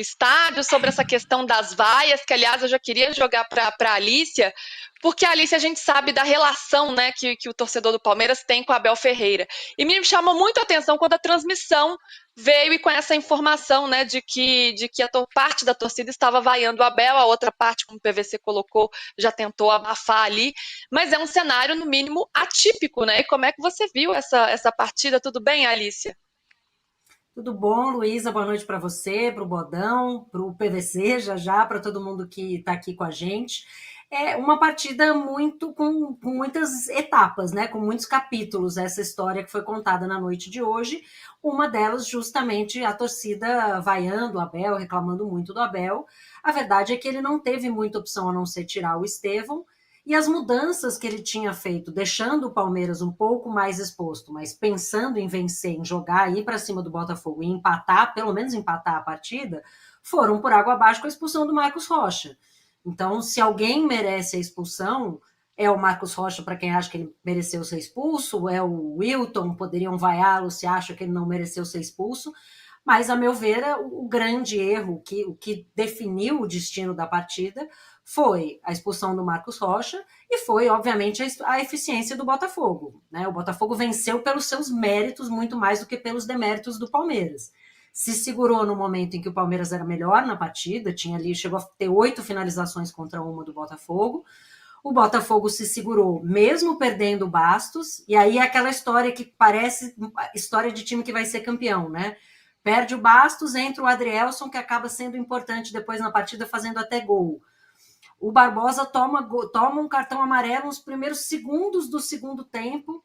estádio, sobre essa questão das vaias, que aliás eu já queria jogar para a Alícia, porque a Alice a gente sabe da relação, né, que o torcedor do Palmeiras tem com a Abel Ferreira. E me chamou muito a atenção quando a transmissão veio e com essa informação, né, de que parte da torcida estava vaiando o Abel, a outra parte, como o PVC colocou, já tentou abafar ali, mas é um cenário, no mínimo, atípico, né? E como é que você viu essa partida? Tudo bem, Alicia? Tudo bom, Luísa? Boa noite para você, para o Bodão, para o PVC, já, para todo mundo que está aqui com a gente. É uma partida muito com muitas etapas, né? Com muitos capítulos, essa história que foi contada na noite de hoje. Uma delas, justamente, a torcida vaiando o Abel, reclamando muito do Abel. A verdade é que ele não teve muita opção a não ser tirar o Estevão, e as mudanças que ele tinha feito, deixando o Palmeiras um pouco mais exposto, mas pensando em vencer, em jogar, ir para cima do Botafogo e empatar, pelo menos empatar a partida, foram por água abaixo com a expulsão do Marcos Rocha. Então, se alguém merece a expulsão, é o Marcos Rocha, para quem acha que ele mereceu ser expulso, é o Wilton, poderiam vaiá-lo se acha que ele não mereceu ser expulso, mas, a meu ver, o grande erro, o que definiu o destino da partida, foi a expulsão do Marcos Rocha e foi, obviamente, a eficiência do Botafogo. Né? O Botafogo venceu pelos seus méritos muito mais do que pelos deméritos do Palmeiras. Se segurou no momento em que o Palmeiras era melhor na partida, chegou a ter 8 finalizações contra uma do Botafogo. O Botafogo se segurou, mesmo perdendo o Bastos, e aí é aquela história que parece história de time que vai ser campeão, né? Perde o Bastos, entra o Adrielson, que acaba sendo importante depois na partida, fazendo até gol. O Barbosa toma um cartão amarelo nos primeiros segundos do segundo tempo,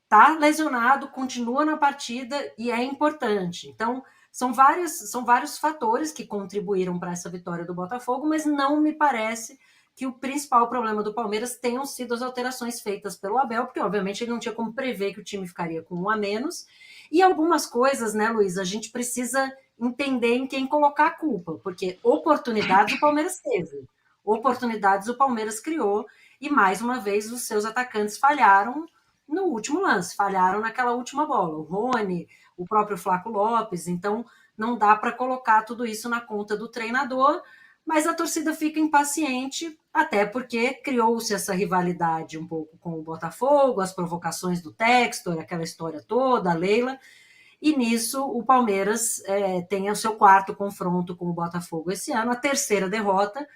tá lesionado, continua na partida e é importante. Então, são vários fatores que contribuíram para essa vitória do Botafogo, mas não me parece que o principal problema do Palmeiras tenham sido as alterações feitas pelo Abel, porque obviamente ele não tinha como prever que o time ficaria com um a menos. E algumas coisas, né, Luiz, a gente precisa entender em quem colocar a culpa, porque oportunidades o Palmeiras teve, oportunidades o Palmeiras criou, e mais uma vez os seus atacantes falharam no último lance, falharam naquela última bola. O Rony, o próprio Flaco Lopes, então não dá para colocar tudo isso na conta do treinador, mas a torcida fica impaciente, até porque criou-se essa rivalidade um pouco com o Botafogo, as provocações do Textor, aquela história toda, a Leila, e nisso o Palmeiras tem o seu quarto confronto com o Botafogo esse ano, a terceira derrota,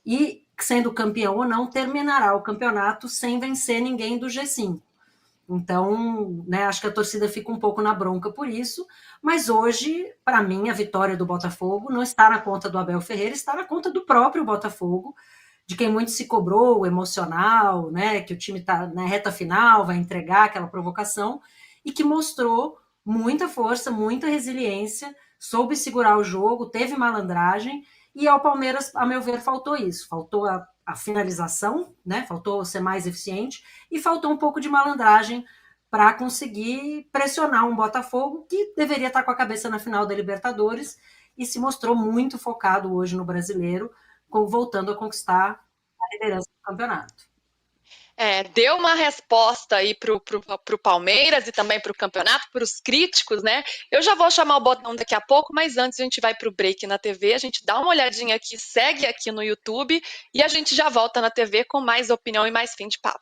e sendo campeão ou não, terminará o campeonato sem vencer ninguém do G5. Então, né, acho que a torcida fica um pouco na bronca por isso, mas hoje, para mim, a vitória do Botafogo não está na conta do Abel Ferreira, está na conta do próprio Botafogo, de quem muito se cobrou, emocional, né, que o time está na reta final, vai entregar aquela provocação, e que mostrou muita força, muita resiliência, soube segurar o jogo, teve malandragem, e ao Palmeiras, a meu ver, faltou isso, faltou a finalização, né, faltou ser mais eficiente, e faltou um pouco de malandragem para conseguir pressionar um Botafogo que deveria estar com a cabeça na final da Libertadores e se mostrou muito focado hoje no Brasileiro, voltando a conquistar a liderança do campeonato. Deu uma resposta aí pro Palmeiras e também pro campeonato, pros críticos, né? Eu já vou chamar o botão daqui a pouco, mas antes a gente vai pro break na TV, a gente dá uma olhadinha aqui, segue aqui no YouTube e a gente já volta na TV com mais opinião e mais fim de papo.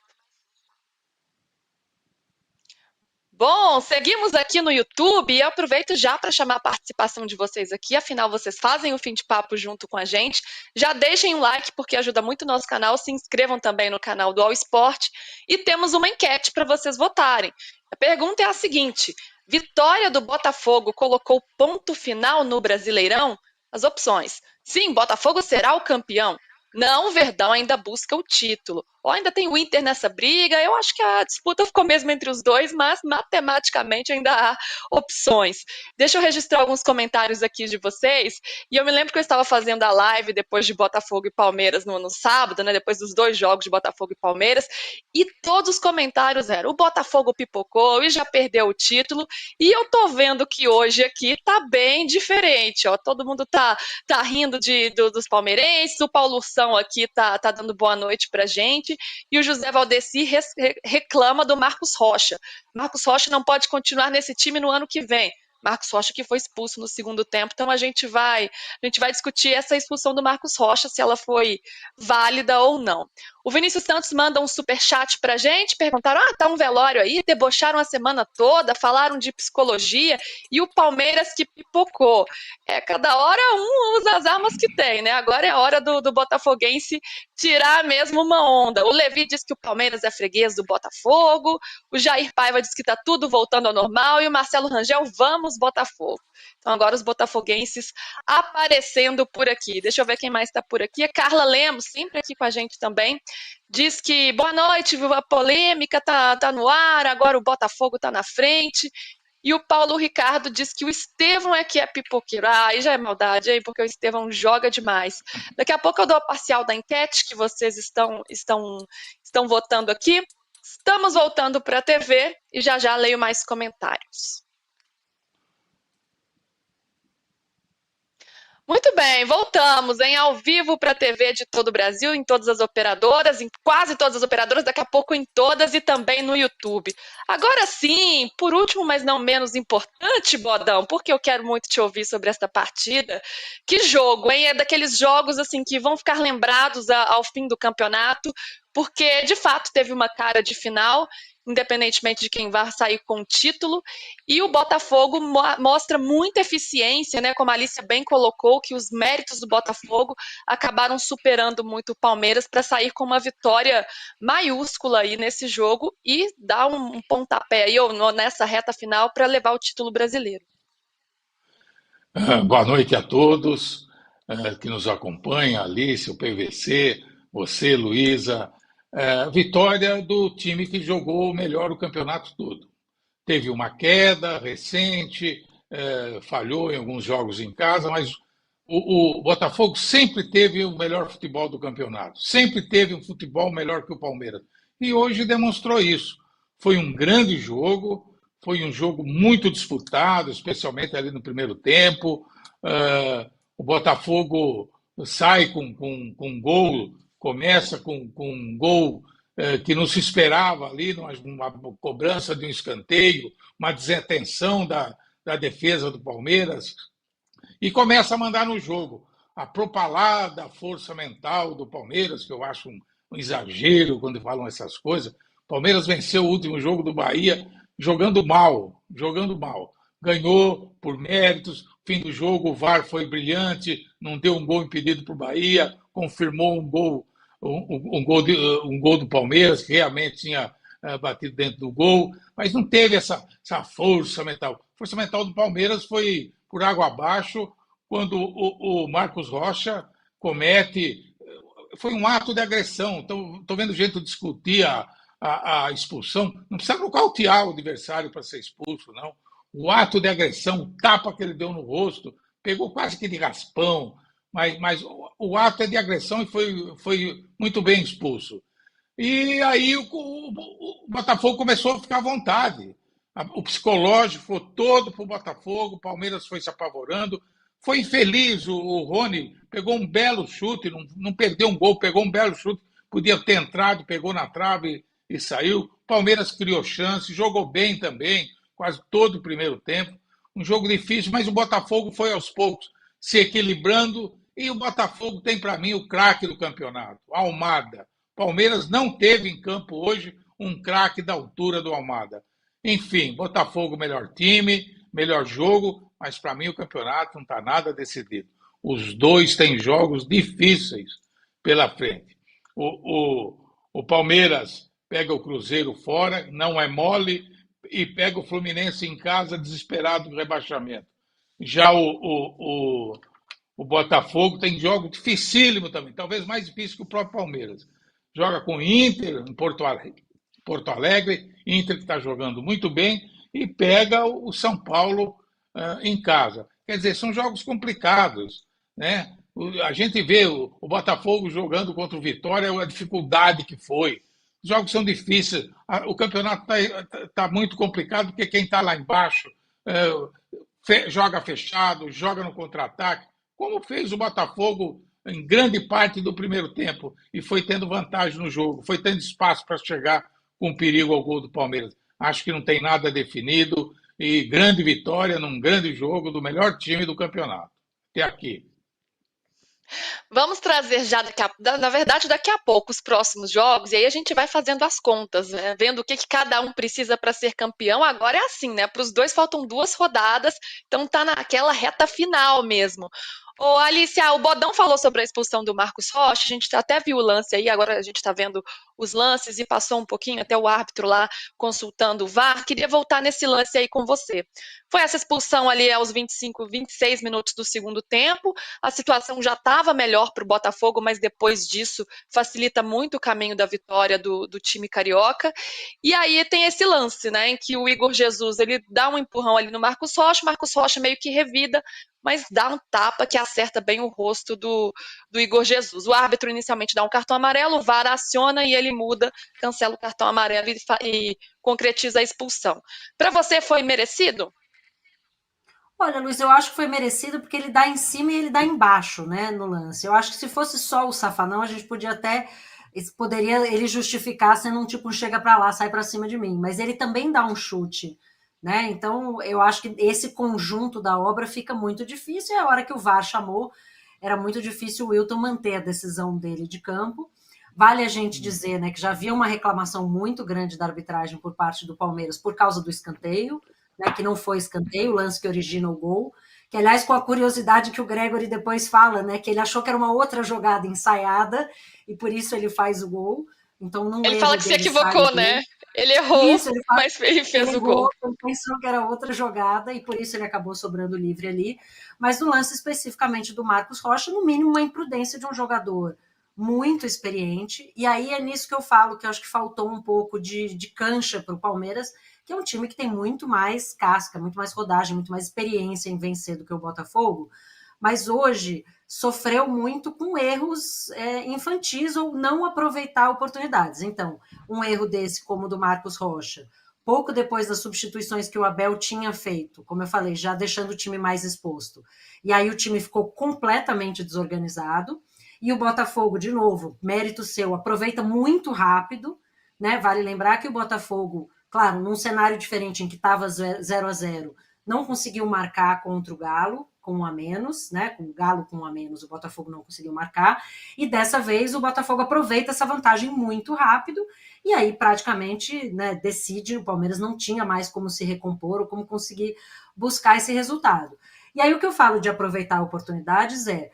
Bom, seguimos aqui no YouTube e eu aproveito já para chamar a participação de vocês aqui, afinal vocês fazem o fim de papo junto com a gente. Já deixem um like porque ajuda muito o nosso canal, se inscrevam também no canal do All Sport e temos uma enquete para vocês votarem. A pergunta é a seguinte: vitória do Botafogo colocou ponto final no Brasileirão? As opções: sim, Botafogo será o campeão. Não, o Verdão ainda busca o título. Ou ainda tem o Inter nessa briga. Eu acho que a disputa ficou mesmo entre os dois, mas matematicamente ainda há opções. Deixa eu registrar alguns comentários aqui de vocês. E eu me lembro que eu estava fazendo a live depois de Botafogo e Palmeiras no sábado, né? Depois dos 2 jogos de Botafogo e Palmeiras. E todos os comentários eram: o Botafogo pipocou e já perdeu o título. E eu tô vendo que hoje aqui tá bem diferente. Ó. Todo mundo tá rindo dos palmeirenses. O Paulo Ursão aqui tá dando boa noite pra gente. E o José Valdeci reclama do Marcos Rocha. Marcos Rocha não pode continuar nesse time no ano que vem. Marcos Rocha, que foi expulso no segundo tempo. Então a gente vai discutir essa expulsão do Marcos Rocha, se ela foi válida ou não. O Vinícius Santos manda um superchat pra gente, perguntaram, tá um velório aí, debocharam a semana toda, falaram de psicologia, e o Palmeiras que pipocou. Cada hora um usa as armas que tem, né? Agora é a hora do botafoguense tirar mesmo uma onda. O Levi diz que o Palmeiras é freguês do Botafogo, o Jair Paiva diz que tá tudo voltando ao normal, e o Marcelo Rangel, vamos Botafogo. Então agora os botafoguenses aparecendo por aqui. Deixa eu ver quem mais está por aqui. A Carla Lemos, sempre aqui com a gente também, diz que boa noite, viu? A polêmica tá no ar, agora o Botafogo tá na frente. E o Paulo Ricardo diz que o Estevão é que é pipoqueiro. Aí já é maldade, hein? Porque o Estevão joga demais. Daqui a pouco eu dou a parcial da enquete que vocês estão votando aqui. Estamos voltando para a TV e já leio mais comentários. Muito bem, voltamos ao vivo para a TV de todo o Brasil, em todas as operadoras, em quase todas as operadoras, daqui a pouco em todas e também no YouTube. Agora sim, por último, mas não menos importante, Bodão, porque eu quero muito te ouvir sobre esta partida. Que jogo, hein? É daqueles jogos assim que vão ficar lembrados ao fim do campeonato, porque de fato teve uma cara de final, independentemente de quem vai sair com o título, e o Botafogo mostra muita eficiência, né? Como a Alicia bem colocou, que os méritos do Botafogo acabaram superando muito o Palmeiras para sair com uma vitória maiúscula aí nesse jogo e dar um pontapé aí nessa reta final para levar o título brasileiro. Boa noite a todos que nos acompanham, Alice, o PVC, você, Luísa. Vitória do time que jogou melhor o campeonato todo. Teve uma queda recente, falhou em alguns jogos em casa, mas o Botafogo sempre teve o melhor futebol do campeonato, sempre teve um futebol melhor que o Palmeiras. E hoje demonstrou isso. Foi um grande jogo, foi um jogo muito disputado, especialmente ali no primeiro tempo. O Botafogo sai com um gol, começa com um gol que não se esperava ali, uma cobrança de um escanteio, uma desatenção da defesa do Palmeiras, e começa a mandar no jogo. A propalada força mental do Palmeiras, que eu acho um exagero quando falam essas coisas. O Palmeiras venceu o último jogo do Bahia jogando mal. Ganhou por méritos, fim do jogo o VAR foi brilhante, não deu um gol impedido para o Bahia, confirmou um gol do Palmeiras, que realmente tinha batido dentro do gol, mas não teve essa força mental. A força mental do Palmeiras foi por água abaixo quando o Marcos Rocha comete... Foi um ato de agressão. Estou vendo gente discutir a expulsão. Não precisa nocautear o adversário para ser expulso, não. O ato de agressão, o tapa que ele deu no rosto, pegou quase que de raspão, mas o ato é de agressão e foi muito bem expulso. E aí o Botafogo começou a ficar à vontade. O psicológico foi todo para o Botafogo, o Palmeiras foi se apavorando. Foi infeliz, o Rony pegou um belo chute, não perdeu um gol, pegou um belo chute, podia ter entrado, pegou na trave e saiu. O Palmeiras criou chance, jogou bem também, quase todo o primeiro tempo. Um jogo difícil, mas o Botafogo foi aos poucos se equilibrando. E o Botafogo tem, para mim, o craque do campeonato, Almada. Palmeiras não teve em campo hoje um craque da altura do Almada. Enfim, Botafogo melhor time, melhor jogo, mas para mim o campeonato não está nada decidido. Os dois têm jogos difíceis pela frente. O Palmeiras pega o Cruzeiro fora, não é mole, e pega o Fluminense em casa, desesperado do rebaixamento. Já o Botafogo tem jogo dificílimo também, talvez mais difícil que o próprio Palmeiras. Joga com o Inter em Porto Alegre, Inter que está jogando muito bem, e pega o São Paulo em casa. Quer dizer, são jogos complicados, né? A gente vê o Botafogo jogando contra o Vitória, a dificuldade que foi. Os jogos são difíceis, o campeonato está muito complicado, porque quem está lá embaixo joga fechado, joga no contra-ataque, como fez o Botafogo em grande parte do primeiro tempo, e foi tendo vantagem no jogo, foi tendo espaço para chegar com perigo ao gol do Palmeiras. Acho que não tem nada definido, e grande vitória num grande jogo do melhor time do campeonato. Até aqui. Vamos trazer já, na verdade, daqui a pouco, os próximos jogos, e aí a gente vai fazendo as contas, né? Vendo o que cada um precisa para ser campeão. Agora é assim, né? Para os dois faltam 2 rodadas, então tá naquela reta final mesmo. Ô, Alicia, o Bodão falou sobre a expulsão do Marcos Rocha, a gente até viu o lance aí, agora a gente está vendo os lances e passou um pouquinho até o árbitro lá consultando o VAR. Queria voltar nesse lance aí com você. Foi essa expulsão ali aos 25, 26 minutos do segundo tempo, a situação já estava melhor para o Botafogo, mas depois disso facilita muito o caminho da vitória do time carioca. E aí tem esse lance, né, em que o Igor Jesus ele dá um empurrão ali no Marcos Rocha meio que revida, mas dá um tapa que acerta bem o rosto do Igor Jesus. O árbitro inicialmente dá um cartão amarelo, o VAR aciona e ele muda, cancela o cartão amarelo e concretiza a expulsão. Para você foi merecido? Olha, Luiz, eu acho que foi merecido porque ele dá em cima e ele dá embaixo, né, no lance. Eu acho que se fosse só o safanão, a gente poderia ele justificar sendo um tipo chega para lá, sai para cima de mim, mas ele também dá um chute, né? Então, eu acho que esse conjunto da obra fica muito difícil, e a hora que o VAR chamou, era muito difícil o Wilton manter a decisão dele de campo. Vale a gente dizer, né, que já havia uma reclamação muito grande da arbitragem por parte do Palmeiras por causa do escanteio, né, que não foi escanteio, o lance que origina o gol, que aliás com a curiosidade que o Gregory depois fala, né, que ele achou que era uma outra jogada ensaiada e por isso ele faz o gol. Então não ele fala que se equivocou, né? Ele errou, isso, mas ele fez ele o gol. Ele pensou que era outra jogada e por isso ele acabou sobrando livre ali. Mas no lance especificamente do Marcos Rocha, no mínimo uma imprudência de um jogador muito experiente. E aí é nisso que eu falo que eu acho que faltou um pouco de cancha para o Palmeiras, que é um time que tem muito mais casca, muito mais rodagem, muito mais experiência em vencer do que o Botafogo. Mas hoje sofreu muito com erros infantis ou não aproveitar oportunidades. Então, um erro desse, como o do Marcos Rocha, pouco depois das substituições que o Abel tinha feito, como eu falei, já deixando o time mais exposto. E aí o time ficou completamente desorganizado. E o Botafogo, de novo, mérito seu, aproveita muito rápido, né? Vale lembrar que o Botafogo, claro, num cenário diferente em que estava 0-0, não conseguiu marcar contra o Galo, com um a menos, né? Com o Galo com um a menos, o Botafogo não conseguiu marcar. E dessa vez o Botafogo aproveita essa vantagem muito rápido e aí praticamente, né, decide. O Palmeiras não tinha mais como se recompor ou como conseguir buscar esse resultado. E aí o que eu falo de aproveitar oportunidades é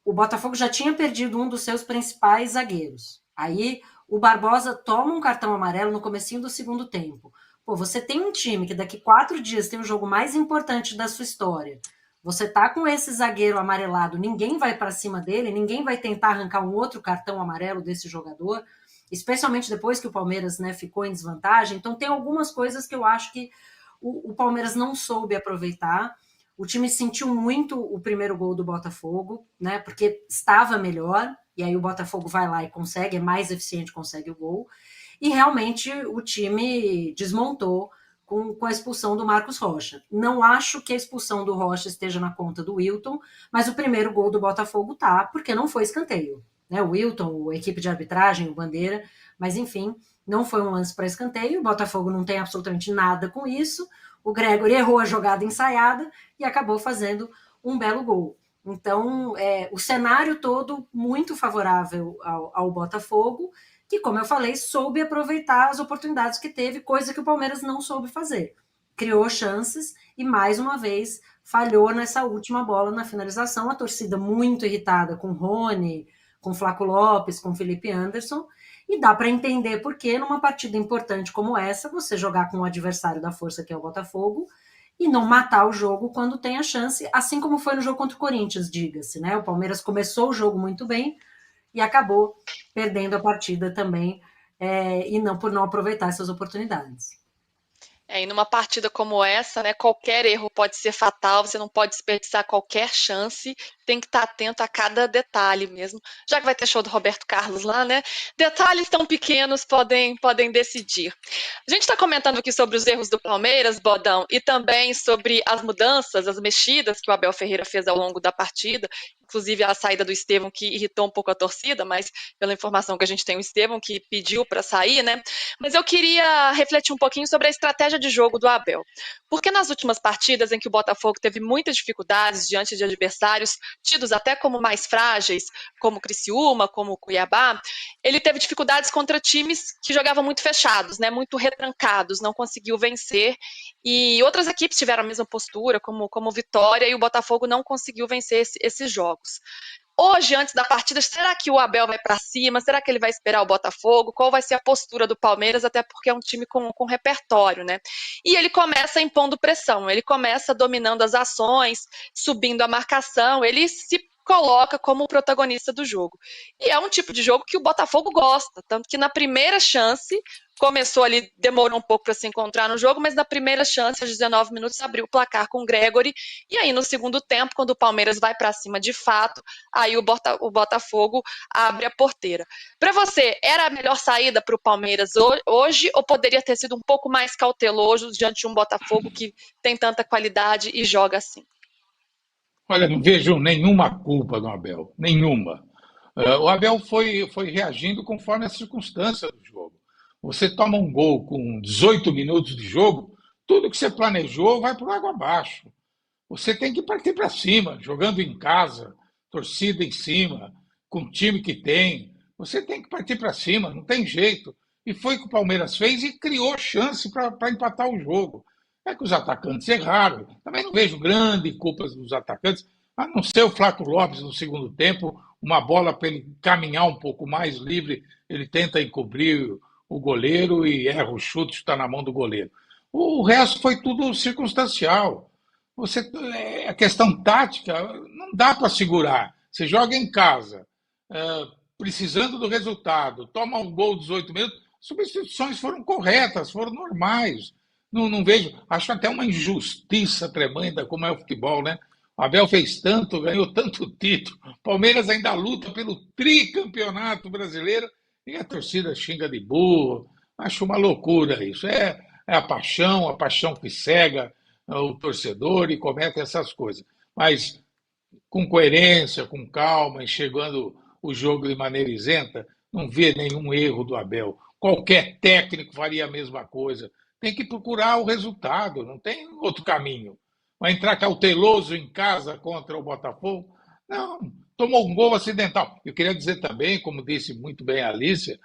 o Botafogo já tinha perdido um dos seus principais zagueiros. Aí o Barbosa toma um cartão amarelo no comecinho do segundo tempo. Pô, você tem um time que daqui 4 dias tem o jogo mais importante da sua história. Você tá com esse zagueiro amarelado, ninguém vai para cima dele, ninguém vai tentar arrancar um outro cartão amarelo desse jogador, especialmente depois que o Palmeiras, né, ficou em desvantagem. Então tem algumas coisas que eu acho que o Palmeiras não soube aproveitar. O time sentiu muito o primeiro gol do Botafogo, né, porque estava melhor, e aí o Botafogo vai lá e consegue, é mais eficiente, consegue o gol. E realmente o time desmontou com a expulsão do Marcos Rocha. Não acho que a expulsão do Rocha esteja na conta do Wilton, mas o primeiro gol do Botafogo tá, porque não foi escanteio. Né? O Wilton, a equipe de arbitragem, o Bandeira, mas enfim, não foi um lance para escanteio, o Botafogo não tem absolutamente nada com isso, o Gregory errou a jogada ensaiada e acabou fazendo um belo gol. Então, o cenário todo muito favorável ao Botafogo, que, como eu falei, soube aproveitar as oportunidades que teve, coisa que o Palmeiras não soube fazer. Criou chances e, mais uma vez, falhou nessa última bola na finalização. A torcida muito irritada com Rony, com Flaco Lopes, com Felipe Anderson, e dá para entender por que, numa partida importante como essa, você jogar com o adversário da força, que é o Botafogo, e não matar o jogo quando tem a chance, assim como foi no jogo contra o Corinthians, diga-se, né? O Palmeiras começou o jogo muito bem, e acabou perdendo a partida também, e não por não aproveitar essas oportunidades. E numa partida como essa, né, qualquer erro pode ser fatal, você não pode desperdiçar qualquer chance, tem que estar atento a cada detalhe mesmo. Já que vai ter show do Roberto Carlos lá, né? Detalhes tão pequenos podem decidir. A gente está comentando aqui sobre os erros do Palmeiras, Bodão, e também sobre as mudanças, as mexidas que o Abel Ferreira fez ao longo da partida. inclusive a saída do Estevão, que irritou um pouco a torcida, mas pela informação que a gente tem, o Estevão que pediu para sair, né? Mas eu queria refletir um pouquinho sobre a estratégia de jogo do Abel. Porque nas últimas partidas em que o Botafogo teve muitas dificuldades diante de adversários tidos até como mais frágeis, como o Criciúma, como o Cuiabá, ele teve dificuldades contra times que jogavam muito fechados, né? Muito retrancados, não conseguiu vencer. E outras equipes tiveram a mesma postura, como Vitória, e o Botafogo não conseguiu vencer esses jogos. Hoje, antes da partida, será que o Abel vai para cima? Será que ele vai esperar o Botafogo? Qual vai ser a postura do Palmeiras? Até porque é um time com repertório, né? E ele começa impondo pressão, ele começa dominando as ações, subindo a marcação, ele se coloca como o protagonista do jogo. E é um tipo de jogo que o Botafogo gosta, tanto que na primeira chance, começou ali, demorou um pouco para se encontrar no jogo, mas na primeira chance, aos 19 minutos, abriu o placar com o Gregory, e aí no segundo tempo, quando o Palmeiras vai para cima de fato, aí o Botafogo abre a porteira. Para você, era a melhor saída para o Palmeiras hoje, ou poderia ter sido um pouco mais cauteloso diante de um Botafogo que tem tanta qualidade e joga assim? Olha, não vejo nenhuma culpa no Abel, nenhuma. O Abel foi reagindo conforme as circunstâncias do jogo. Você toma um gol com 18 minutos de jogo, tudo que você planejou vai por água abaixo. Você tem que partir para cima, jogando em casa, torcida em cima, com o time que tem. Você tem que partir para cima, não tem jeito. E foi o que o Palmeiras fez e criou chance para empatar o jogo. É que os atacantes erraram. Também não vejo grande culpa dos atacantes, a não ser o Flaco Lopes no segundo tempo, uma bola para ele caminhar um pouco mais livre, ele tenta encobrir o goleiro e erra o chute, está na mão do goleiro. O resto foi tudo circunstancial. A questão tática não dá para segurar. Você joga em casa, precisando do resultado, toma um gol 18 minutos, substituições foram corretas, foram normais. Não vejo, acho até uma injustiça tremenda como é o futebol, né? O Abel fez tanto, ganhou tanto título, Palmeiras ainda luta pelo tricampeonato brasileiro e a torcida xinga de burro. Acho uma loucura isso. É a paixão que cega o torcedor e comete essas coisas. Mas com coerência, com calma, enxergando o jogo de maneira isenta, não vê nenhum erro do Abel. Qualquer técnico faria a mesma coisa. Tem que procurar o resultado, não tem outro caminho. Vai entrar cauteloso em casa contra o Botafogo? Não, tomou um gol acidental. Eu queria dizer também, como disse muito bem a Alicia,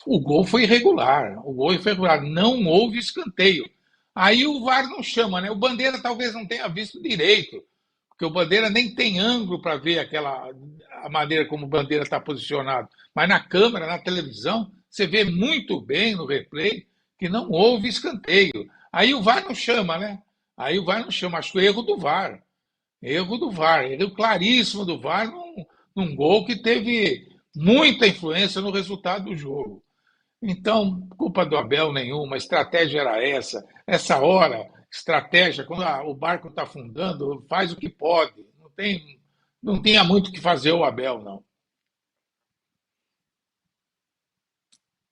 o gol foi irregular. O gol foi irregular. Não houve escanteio. Aí o VAR não chama, né? O Bandeira talvez não tenha visto direito, porque o Bandeira nem tem ângulo para ver a maneira como o Bandeira está posicionado. Mas na câmera, na televisão, você vê muito bem no replay que não houve escanteio. Aí o VAR não chama, né? Aí o VAR não chama. Acho que é erro do VAR. Erro do VAR. Erro claríssimo do VAR num gol que teve muita influência no resultado do jogo. Então, culpa do Abel nenhuma, a estratégia era essa. Essa hora, estratégia, quando o barco está afundando, faz o que pode. Não tinha muito o que fazer o Abel, não.